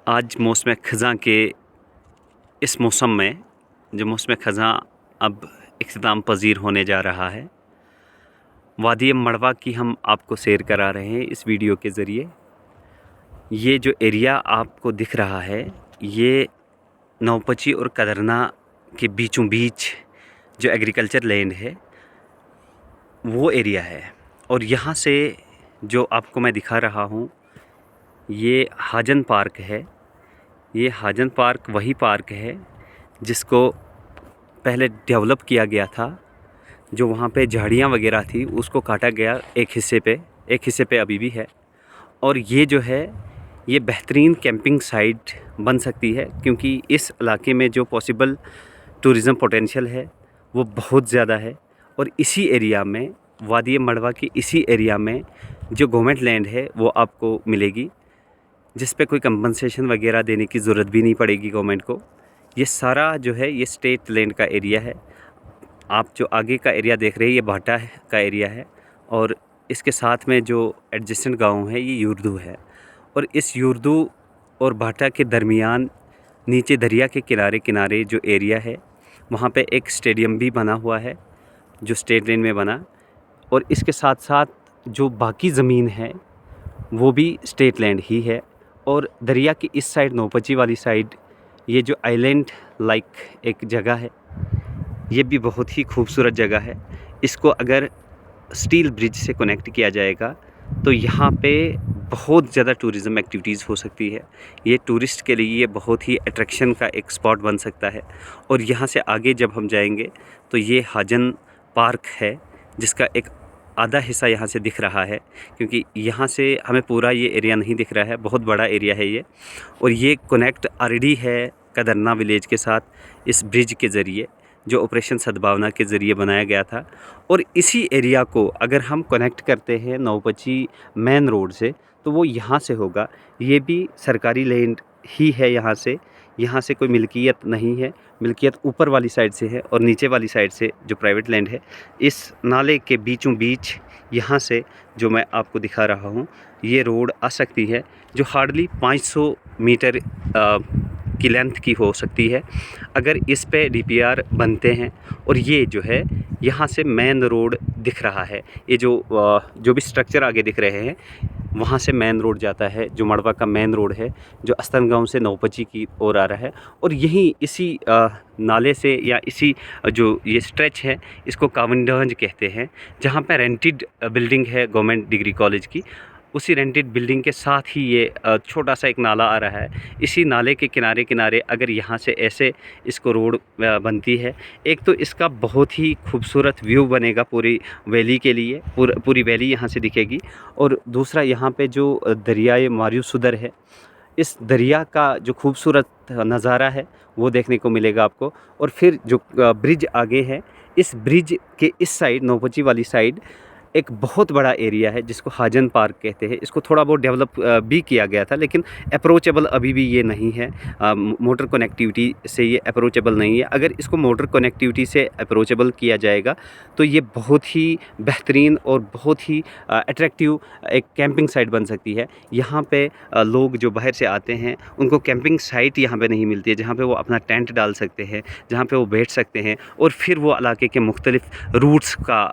आज मौसम ख़ज़ां के इस मौसम में जो मौसम ख़ज़ां अब इख्तिताम पज़ीर होने जा रहा है, वादी मड़वा की हम आपको सैर करा रहे हैं इस वीडियो के ज़रिए। ये जो एरिया आपको दिख रहा है, ये नौपची और कदरना के बीचों बीच जो एग्रीकल्चर लैंड है वो एरिया है। और यहाँ से जो आपको मैं दिखा रहा हूँ, ये हाजन पार्क है। ये हाजन पार्क वही पार्क है जिसको पहले डेवलप किया गया था। जो वहाँ पे झाड़ियाँ वगैरह थी उसको काटा गया एक हिस्से पे अभी भी है। और ये जो है ये बेहतरीन कैंपिंग साइट बन सकती है, क्योंकि इस इलाके में जो पॉसिबल टूरिज़म पोटेंशियल है वो बहुत ज़्यादा है। और इसी एरिया में, वादी मड़वा की इसी एरिया में जो गवर्नमेंट लैंड है वो आपको मिलेगी, जिस पे कोई कंपनसेशन वगैरह देने की ज़रूरत भी नहीं पड़ेगी गवर्नमेंट को। ये सारा जो है ये स्टेट लैंड का एरिया है। आप जो आगे का एरिया देख रहे हैं ये भाटा का एरिया है, और इसके साथ में जो एडजेसेंट गांव है ये युर्दू है। और इस युर्दू और भाटा के दरमियान नीचे दरिया के किनारे किनारे जो एरिया है वहाँ पे एक स्टेडियम भी बना हुआ है जो स्टेट लैंड में बना। और इसके साथ साथ जो बाकी ज़मीन है वो भी स्टेट लैंड ही है। और दरिया की इस साइड, नौपची वाली साइड, ये जो आइलैंड लाइक एक जगह है, ये भी बहुत ही खूबसूरत जगह है। इसको अगर स्टील ब्रिज से कनेक्ट किया जाएगा तो यहाँ पे बहुत ज़्यादा टूरिज़म एक्टिविटीज़ हो सकती है। ये टूरिस्ट के लिए ये बहुत ही अट्रैक्शन का एक स्पॉट बन सकता है। और यहाँ से आगे जब हम जाएंगे तो ये हाजन पार्क है, जिसका एक आधा हिस्सा यहाँ से दिख रहा है, क्योंकि यहाँ से हमें पूरा ये एरिया नहीं दिख रहा है। बहुत बड़ा एरिया है ये। और ये कनेक्ट ऑलरेडी है कदरना विलेज के साथ इस ब्रिज के ज़रिए, जो ऑपरेशन सद्भावना के ज़रिए बनाया गया था। और इसी एरिया को अगर हम कनेक्ट करते हैं नौपची मेन रोड से तो वो यहाँ से होगा। ये भी सरकारी लैंड ही है। यहाँ से कोई मिल्कियत नहीं है। मिल्कियत ऊपर वाली साइड से है और नीचे वाली साइड से जो प्राइवेट लैंड है। इस नाले के बीचों बीच यहाँ से जो मैं आपको दिखा रहा हूँ ये रोड आ सकती है, जो हार्डली 500 मीटर की लेंथ की हो सकती है अगर इस पे डीपीआर बनते हैं। और ये जो है यहाँ से मेन रोड दिख रहा है। ये जो भी स्ट्रक्चर आगे दिख रहे हैं वहाँ से मेन रोड जाता है, जो मड़वा का मेन रोड है, जो अस्तन गांव से नौपची की ओर आ रहा है। और यहीं इसी नाले से या इसी जो ये स्ट्रेच है इसको कावंडहंज कहते हैं, जहाँ पे रेंटेड बिल्डिंग है गवर्नमेंट डिग्री कॉलेज की। उसी रेंटेड बिल्डिंग के साथ ही ये छोटा सा एक नाला आ रहा है। इसी नाले के किनारे किनारे अगर यहाँ से ऐसे इसको रोड बनती है, एक तो इसका बहुत ही खूबसूरत व्यू बनेगा पूरी वैली के लिए, पूरी वैली यहाँ से दिखेगी। और दूसरा यहाँ पे जो दरियाए मारूसुदर है, इस दरिया का जो खूबसूरत नज़ारा है वो देखने को मिलेगा आपको। और फिर जो ब्रिज आगे है, इस ब्रिज के इस साइड, नौपची वाली साइड, एक बहुत बड़ा एरिया है जिसको हाजन पार्क कहते हैं। इसको थोड़ा बहुत डेवलप भी किया गया था, लेकिन अप्रोचेबल अभी भी ये नहीं है। मोटर कनेक्टिविटी से ये अप्रोचेबल नहीं है। अगर इसको मोटर कनेक्टिविटी से अप्रोचेबल किया जाएगा तो ये बहुत ही बेहतरीन और बहुत ही अट्रैक्टिव एक कैंपिंग साइट बन सकती है। यहाँ पे लोग जो बाहर से आते हैं उनको कैंपिंग साइट यहाँ पे नहीं मिलती है, जहाँ पे वो अपना टेंट डाल सकते हैं, जहाँ पे वो बैठ सकते हैं और फिर वो इलाके के मुख्तलिफ रूट्स का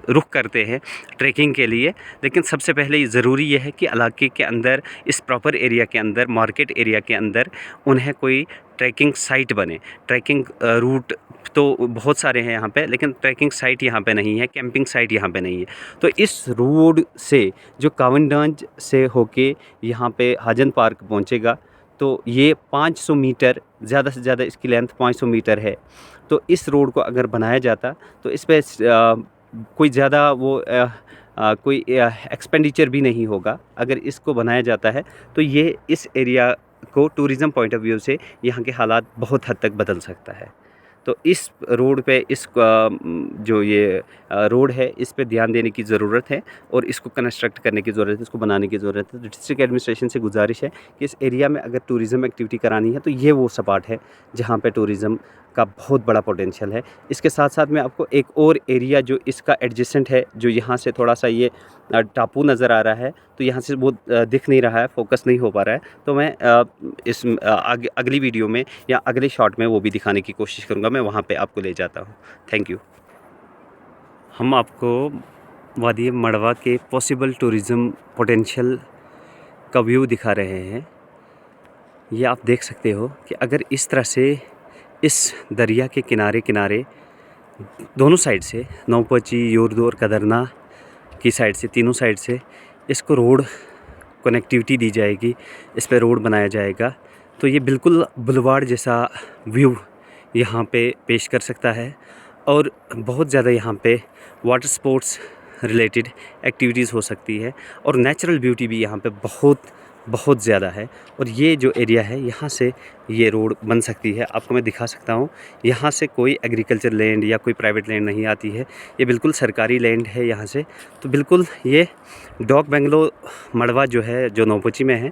रुख करते हैं ट्रैकिंग के लिए। लेकिन सबसे पहले ज़रूरी ये है कि इलाके के अंदर, इस प्रॉपर एरिया के अंदर, मार्केट एरिया के अंदर उन्हें कोई ट्रैकिंग साइट बने। ट्रैकिंग रूट तो बहुत सारे हैं यहाँ पे, लेकिन ट्रैकिंग साइट यहाँ पे नहीं है, कैंपिंग साइट यहाँ पे नहीं है। तो इस रोड से जो कावंडहंज से होके यहाँ पे हाजन पार्क पहुँचेगा तो ये 500 मीटर, ज़्यादा से ज़्यादा इसकी लेंथ 500 मीटर है। तो इस रोड को अगर बनाया जाता तो इस पर कोई ज़्यादा कोई एक्सपेंडिचर भी नहीं होगा। अगर इसको बनाया जाता है तो ये इस एरिया को टूरिज़म पॉइंट ऑफ व्यू से यहाँ के हालात बहुत हद तक बदल सकता है। तो इस रोड पे जो ये रोड है इस पे ध्यान देने की ज़रूरत है और इसको कंस्ट्रक्ट करने की ज़रूरत है, इसको बनाने की ज़रूरत है। तो डिस्ट्रिक्ट एडमिनिस्ट्रेशन से गुजारिश है कि इस एरिया में अगर टूरिज़म एक्टिविटी करानी है तो ये वो स्पॉट है जहाँ पे टूरिज़म का बहुत बड़ा पोटेंशियल है। इसके साथ साथ मैं आपको एक और एरिया जो इसका एडजेसेंट है, जो यहाँ से थोड़ा सा ये टापू नज़र आ रहा है, तो यहाँ से वो दिख नहीं रहा है, फोकस नहीं हो पा रहा है, तो मैं इस अगली वीडियो में या अगले शॉट में वो भी दिखाने की कोशिश करूँगा। मैं वहाँ पे आपको ले जाता हूँ। Thank you. हम आपको वादी मड़वा के पॉसिबल टूरिज़्म पोटेंशियल का व्यू दिखा रहे हैं। ये आप देख सकते हो कि अगर इस तरह से इस दरिया के किनारे किनारे दोनों साइड से, नौपची, युर्दू और कदरना की साइड से, तीनों साइड से इसको रोड कनेक्टिविटी दी जाएगी, इस पे रोड बनाया जाएगा, तो ये बिल्कुल बुलवाड़ जैसा व्यू यहाँ पे पेश कर सकता है। और बहुत ज़्यादा यहाँ पे वाटर स्पोर्ट्स रिलेटेड एक्टिविटीज़ हो सकती है और नेचुरल ब्यूटी भी यहाँ पे बहुत ज़्यादा है। और ये जो एरिया है, यहाँ से ये रोड बन सकती है। आपको मैं दिखा सकता हूँ, यहाँ से कोई एग्रीकल्चर लैंड या कोई प्राइवेट लैंड नहीं आती है, ये बिल्कुल सरकारी लैंड है यहाँ से। तो बिल्कुल ये डॉक बेंगलो मड़वा जो है, जो नौपची में है,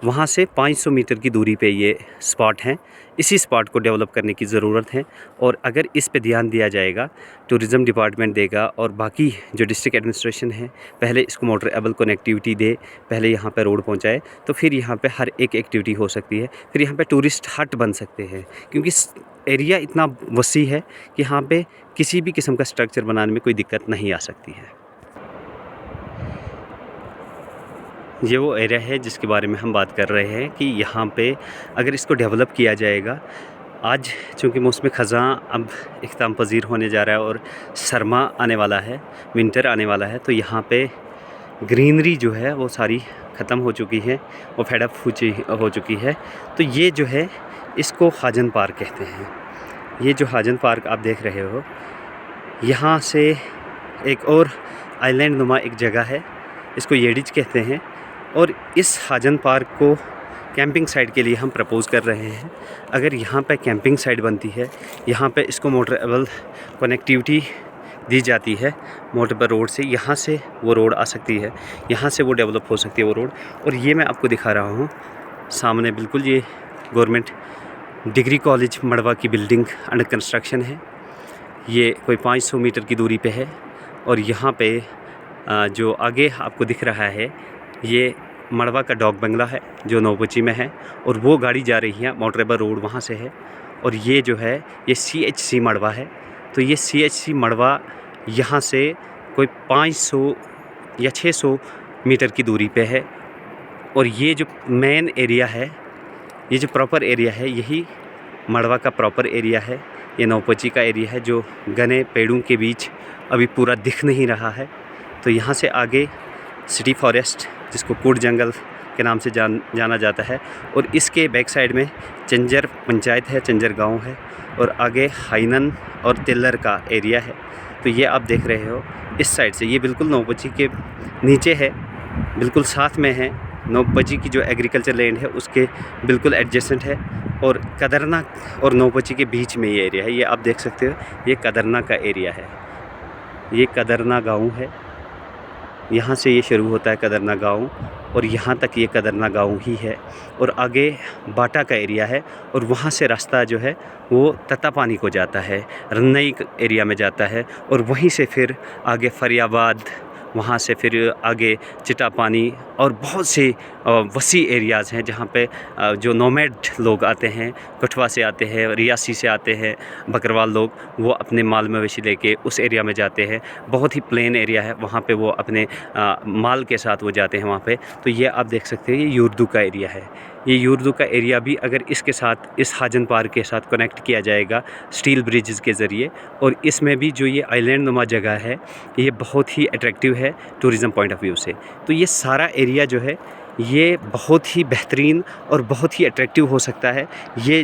वहाँ से 500 मीटर की दूरी पे ये स्पॉट हैं। इसी स्पॉट को डेवलप करने की ज़रूरत है और अगर इस पे ध्यान दिया जाएगा, टूरिज़्म डिपार्टमेंट देगा और बाकी जो डिस्ट्रिक्ट एडमिनिस्ट्रेशन है पहले इसको मोटरेबल कनेक्टिविटी दे, पहले यहाँ पे रोड पहुँचाए, तो फिर यहाँ पे हर एक एक्टिविटी हो सकती है। फिर यहाँ पे टूरिस्ट हट बन सकते हैं, क्योंकि एरिया इतना वसी है कि यहाँ पे किसी भी किस्म का स्ट्रक्चर बनाने में कोई दिक्कत नहीं आ सकती है। ये वो एरिया है जिसके बारे में हम बात कर रहे हैं कि यहाँ पे अगर इसको डेवलप किया जाएगा, आज चूँकि मौसम ख़ज़ां अब इख्तिताम पज़ीर होने जा रहा है और सरमा आने वाला है, विंटर आने वाला है, तो यहाँ पे ग्रीनरी जो है वो सारी ख़त्म हो चुकी है, वो फेड अप हो चुकी है। तो ये जो है, इसको हाजन पार्क कहते हैं। ये जो हाजन पार्क आप देख रहे हो, यहाँ से एक और आइलैंड नुमा एक जगह है, इसको येडिज कहते हैं। और इस हाजन पार्क को कैंपिंग साइट के लिए हम प्रपोज़ कर रहे हैं। अगर यहाँ पे कैंपिंग साइट बनती है, यहाँ पे इसको मोटरेबल कनेक्टिविटी दी जाती है, मोटरेबल रोड से, यहाँ से वो रोड आ सकती है, यहाँ से वो डेवलप हो सकती है वो रोड। और ये मैं आपको दिखा रहा हूँ सामने, बिल्कुल ये गवर्नमेंट डिग्री कॉलेज मड़वा की बिल्डिंग अंडर कंस्ट्रक्शन है। ये कोई 500 मीटर की दूरी पे है। और यहाँ पे जो आगे आपको दिख रहा है, ये मड़वा का डॉक बंगला है जो नौपची में है, और वो गाड़ी जा रही है मोटरेबल रोड वहाँ से है। और ये जो है, ये CHC मड़वा है। तो ये CHC मड़वा यहाँ से कोई 500 या 600 मीटर की दूरी पे है। और ये जो मेन एरिया है, ये जो प्रॉपर एरिया है, यही मड़वा का प्रॉपर एरिया है। ये नौपची का एरिया है जो घने पेड़ों के बीच अभी पूरा दिख नहीं रहा है। तो यहाँ से आगे सिटी फॉरेस्ट, जिसको कुड़ जंगल के नाम से जाना जाता है, और इसके बैक साइड में चंजर पंचायत है, चंजर गांव है, और आगे हाइनन और तिल्लर का एरिया है। तो ये आप देख रहे हो इस साइड से, ये बिल्कुल नौपची के नीचे है, बिल्कुल साथ में है। नौपची की जो एग्रीकल्चर लैंड है उसके बिल्कुल एडजेसेंट है, और कदरना और नौपची के बीच में ये एरिया है। ये आप देख सकते हो, ये कदरना का एरिया है, ये कदरना गाँव है। यहाँ से ये शुरू होता है कदरना गाँव, और यहाँ तक ये कदरना गाँव ही है। और आगे बाटा का एरिया है, और वहाँ से रास्ता जो है वो तत्तापानी को जाता है, रन्नई एरिया में जाता है, और वहीं से फिर आगे फरियाबाद, वहाँ से फिर आगे चिटापानी, और बहुत से वसी एरियाज़ हैं जहाँ पे जो नोमैड लोग आते हैं, कठवा से आते हैं, रियासी से आते हैं, बकरवाल लोग, वो अपने माल मवेशी लेके उस एरिया में जाते हैं। बहुत ही प्लेन एरिया है, वहाँ पे वो अपने माल के साथ वो जाते हैं वहाँ पे। तो ये आप देख सकते हैं, ये युर्दू का एरिया है। ये युर्दू का एरिया भी अगर इसके साथ, इस हाजन पार्क के साथ कनेक्ट किया जाएगा स्टील ब्रिजेज़ के ज़रिए, और इसमें भी जो ये आइलैंड नुमा जगह है, ये बहुत ही अट्रैक्टिव है टूरिज़म पॉइंट ऑफ व्यू से। तो ये सारा एरिया जो है, ये बहुत ही बेहतरीन और बहुत ही अट्रैक्टिव हो सकता है। ये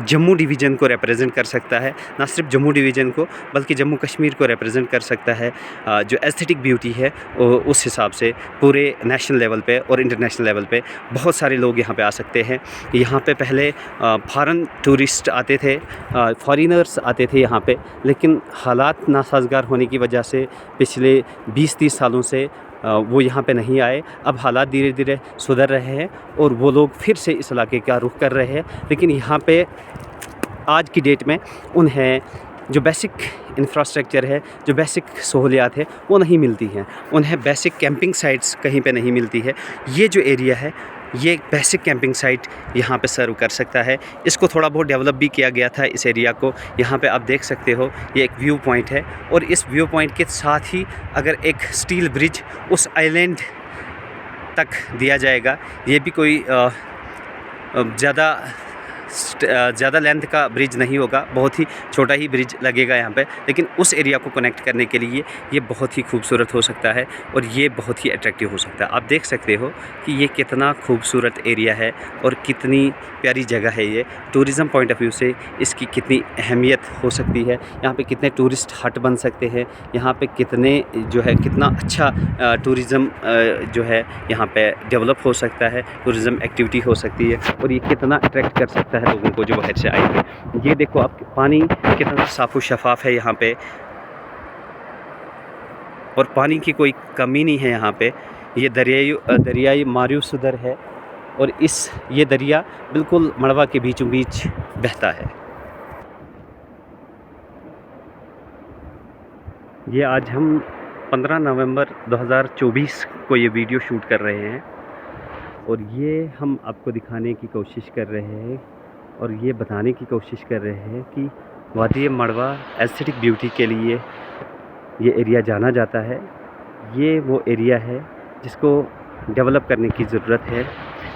जम्मू डिवीज़न को रिप्रेजेंट कर सकता है, ना सिर्फ जम्मू डिवीज़न को बल्कि जम्मू कश्मीर को रिप्रेजेंट कर सकता है। जो एस्थेटिक ब्यूटी है उस हिसाब से पूरे नेशनल लेवल पे और इंटरनेशनल लेवल पे बहुत सारे लोग यहाँ पे आ सकते हैं। यहाँ पे पहले फॉरेन टूरिस्ट आते थे, फॉरेनर्स आते थे यहाँ पे, लेकिन हालात नासाज़गार होने की वजह से पिछले 20-30 सालों से वो यहाँ पे नहीं आए। अब हालात धीरे धीरे सुधर रहे हैं और वो लोग फिर से इस इलाके का रुख कर रहे हैं। लेकिन यहाँ पे आज की डेट में उन्हें जो बेसिक इंफ्रास्ट्रक्चर है, जो बेसिक सहूलियात है, वो नहीं मिलती हैं। उन्हें बेसिक कैंपिंग साइट्स कहीं पे नहीं मिलती है। ये जो एरिया है, ये एक बेसिक कैंपिंग साइट यहाँ पे सर्व कर सकता है। इसको थोड़ा बहुत डेवलप भी किया गया था इस एरिया को। यहाँ पे आप देख सकते हो, ये एक व्यू पॉइंट है और इस व्यू पॉइंट के साथ ही अगर एक स्टील ब्रिज उस आइलैंड तक दिया जाएगा, ये भी कोई ज़्यादा लेंथ का ब्रिज नहीं होगा, बहुत ही छोटा ही ब्रिज लगेगा यहाँ पे, लेकिन उस एरिया को कनेक्ट करने के लिए ये बहुत ही खूबसूरत हो सकता है और ये बहुत ही अट्रैक्टिव हो सकता है। आप देख सकते हो कि ये कितना खूबसूरत एरिया है और कितनी प्यारी जगह है। ये टूरिज़म पॉइंट ऑफ व्यू से इसकी कितनी अहमियत हो सकती है। यहाँ पे कितने टूरिस्ट हट बन सकते हैं, यहाँ पे कितने जो है कितना अच्छा टूरिज़म जो है यहाँ पे डेवलप हो सकता है, टूरिज़म एक्टिविटी हो सकती है और ये कितना अट्रैक्ट कर सकता है लोगों को जो बाहर से आए थे। ये देखो आप, पानी कितना साफ़ शफाफ है यहाँ पे और पानी की कोई कमी नहीं है यहाँ पे। ये दरियाई मारूसुदर है और ये दरिया बिल्कुल मड़वा के बीचों बीच बहता है। ये आज हम 15 नवंबर 2024 को ये वीडियो शूट कर रहे हैं और ये हम आपको दिखाने की कोशिश कर रहे हैं और ये बताने की कोशिश कर रहे हैं कि वादी मड़वा एस्थेटिक ब्यूटी के लिए ये एरिया जाना जाता है। ये वो एरिया है जिसको डेवलप करने की ज़रूरत है।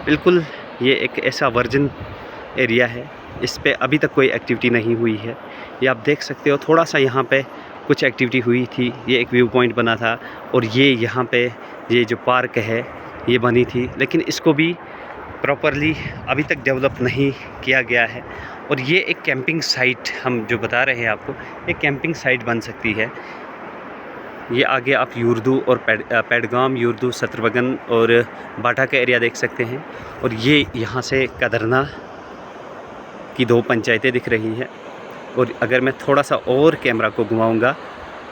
बिल्कुल ये एक ऐसा वर्जिन एरिया है, इस पे अभी तक कोई एक्टिविटी नहीं हुई है। ये आप देख सकते हो, थोड़ा सा यहाँ पे कुछ एक्टिविटी हुई थी। ये एक व्यू पॉइंट बना था और ये यहाँ पे ये जो पार्क है ये बनी थी, लेकिन इसको भी प्रॉपरली अभी तक डेवलप नहीं किया गया है। और ये एक कैंपिंग साइट हम जो बता रहे हैं आपको, एक कैंपिंग साइट बन सकती है। ये आगे आप युर्दू और पेडगाम, युर्दू, सत्रवगन और बाटा का एरिया देख सकते हैं और ये यहाँ से कदरना की 2 पंचायतें दिख रही हैं। और अगर मैं थोड़ा सा और कैमरा को घुमाऊँगा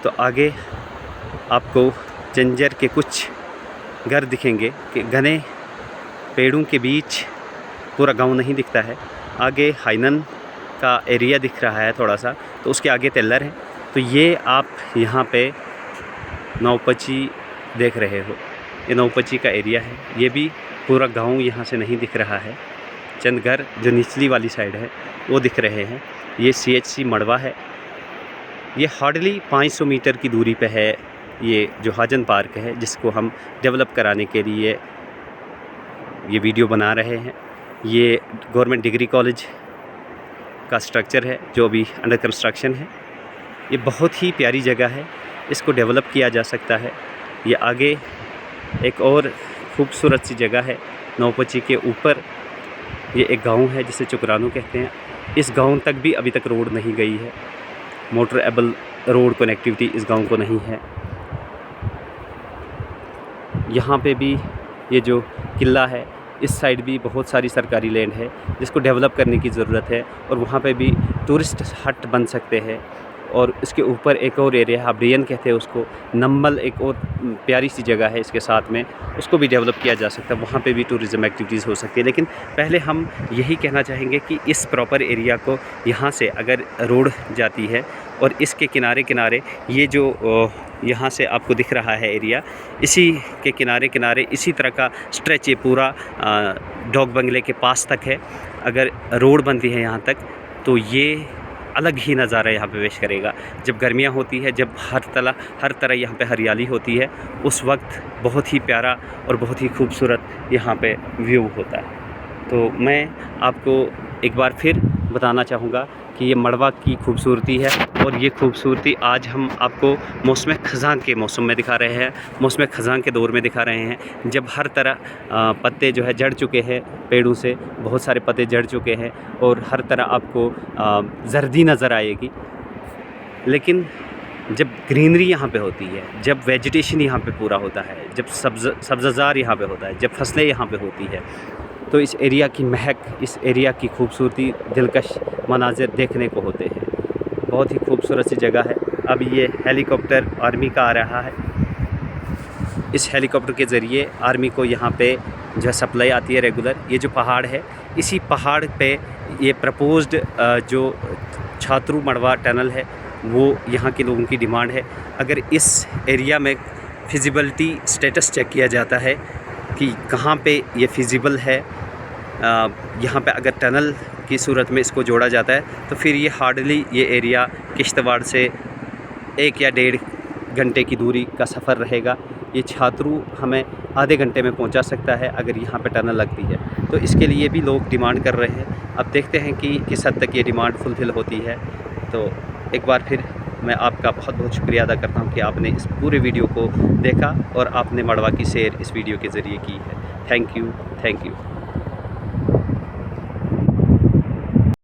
तो आगे आपको जंजर के कुछ घर दिखेंगे कि घने पेड़ों के बीच पूरा गांव नहीं दिखता है। आगे हाइनन का एरिया दिख रहा है थोड़ा सा, तो उसके आगे तेल्लर है। तो ये आप यहाँ पे नौपची देख रहे हो, ये नौपची का एरिया है। ये भी पूरा गांव यहाँ से नहीं दिख रहा है, चंद घर जो निचली वाली साइड है वो दिख रहे हैं। ये CHC मड़वा है। ये हार्डली 500 मीटर की दूरी पे है ये जो हाजन पार्क है, जिसको हम डेवलप कराने के लिए ये वीडियो बना रहे हैं। ये गवर्नमेंट डिग्री कॉलेज का स्ट्रक्चर है जो अभी अंडर कंस्ट्रक्शन है। ये बहुत ही प्यारी जगह है, इसको डेवलप किया जा सकता है। ये आगे एक और खूबसूरत सी जगह है नौपची के ऊपर। ये एक गांव है जिसे चुकरानू कहते हैं। इस गांव तक भी अभी तक रोड नहीं गई है, मोटर एबल रोड कनेक्टिविटी इस गांव को नहीं है। यहाँ पे भी ये जो किला है, इस साइड भी बहुत सारी सरकारी लैंड है जिसको डेवलप करने की ज़रूरत है और वहाँ पे भी टूरिस्ट हट बन सकते हैं। और इसके ऊपर एक और एरिया हाब्रियन कहते हैं उसको, नंबल एक और प्यारी सी जगह है इसके साथ में, उसको भी डेवलप किया जा सकता है। वहाँ पे भी टूरिज़म एक्टिविटीज़ हो सकती है। लेकिन पहले हम यही कहना चाहेंगे कि इस प्रॉपर एरिया को, यहाँ से अगर रोड जाती है और इसके किनारे किनारे ये जो यहाँ से आपको दिख रहा है एरिया, इसी के किनारे किनारे इसी तरह का स्ट्रेच ये पूरा डॉग बंगले के पास तक है। अगर रोड बनती है यहाँ तक तो ये अलग ही नज़ारा यहाँ पे पेश करेगा। जब गर्मियाँ होती है, जब हर तरह यहाँ पे हरियाली होती है, उस वक्त बहुत ही प्यारा और बहुत ही खूबसूरत यहाँ पे व्यू होता है। तो मैं आपको एक बार फिर बताना चाहूँगा कि ये मड़वा की खूबसूरती है और ये खूबसूरती आज हम आपको मौसम ख़ज़ां के मौसम में दिखा रहे हैं, मौसम ख़ज़ां के दौर में दिखा रहे हैं, जब हर तरह पत्ते जो है झड़ चुके हैं, पेड़ों से बहुत सारे पत्ते झड़ चुके हैं और हर तरह आपको जर्दी नज़र आएगी। लेकिन जब ग्रीनरी यहाँ पे होती है, जब वेजिटेशन यहाँ पे पूरा होता है, जब सब्ज़ार यहाँ पे होता है, जब फसलें यहाँ पे होती है, तो इस एरिया की महक, इस एरिया की खूबसूरती, दिलकश मनाज़िर देखने को होते हैं। बहुत ही खूबसूरत सी जगह है। अब ये हेलीकॉप्टर आर्मी का आ रहा है। इस हेलीकॉप्टर के ज़रिए आर्मी को यहाँ पे जो है सप्लाई आती है रेगुलर। ये जो पहाड़ है, इसी पहाड़ पे ये प्रपोज्ड जो छात्रू मड़वा टनल है वो यहाँ के लोगों की डिमांड है। अगर इस एरिया में फिजिबिलिटी स्टेटस चेक किया जाता है कि कहाँ पे ये फिजिबल है, यहाँ पे अगर टनल की सूरत में इसको जोड़ा जाता है तो फिर ये हार्डली ये एरिया किश्तवाड़ से 1 या 1.5 घंटे की दूरी का सफ़र रहेगा। ये छात्रू हमें आधे घंटे में पहुंचा सकता है अगर यहाँ पे टनल लगती है। तो इसके लिए भी लोग डिमांड कर रहे हैं। अब देखते हैं कि किस हद तक ये डिमांड फुलफ़िल होती है। तो एक बार फिर मैं आपका बहुत बहुत शुक्रिया अदा करता हूँ कि आपने इस पूरे वीडियो को देखा और आपने मड़वा की सैर इस वीडियो के ज़रिए की है। Thank you.